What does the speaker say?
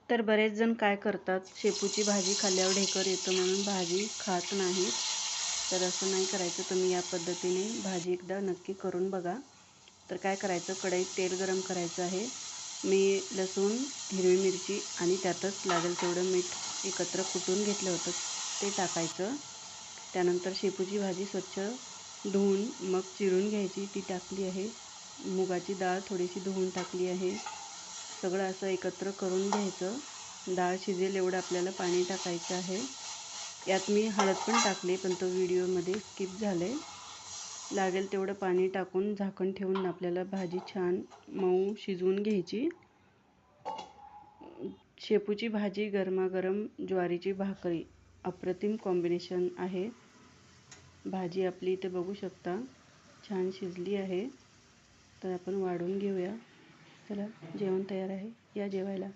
तर बरेच जण काय करतात, शेपूची भाजी खाल्ल्यावर ढेकर येतं म्हणून भाजी खात नाहीत. तर असं नाही करायचं. तुम्ही या पद्धतीने भाजी एकदा नक्की करून बघा. तर काय करायचं, कढईत तेल गरम करायचं आहे. मी लसूण, हिरवी मिरची आणि त्यातच लागेल तेवढं मीठ एकत्र कुटून घेतलं होतं ते टाकायचं. त्यानंतर शेपूची भाजी स्वच्छ धुवून मग चिरून घ्यायची, ती टाकली आहे. मुगाची डाळ थोडीशी धुवून टाकली आहे. सगळं असं एकत्र करून घ्यायचं. डाळ शिजेल एवढं आपल्याला पाणी टाकायचं आहे. यात मी हळद पण टाकली, पण तो व्हिडिओमध्ये स्किप झाले. लागेल तेवढं पाणी टाकून झाकण ठेवून आपल्याला भाजी छान मऊ शिजवून घ्यायची. शेपूची भाजी गरमागरम ज्वारीची भाकरी अप्रतिम कॉम्बिनेशन आहे. भाजी आपली इथे बघू शकता छान शिजली आहे. तर आपण वाढून घेऊया. चला, जेवण तयार आहे, या जेवायला.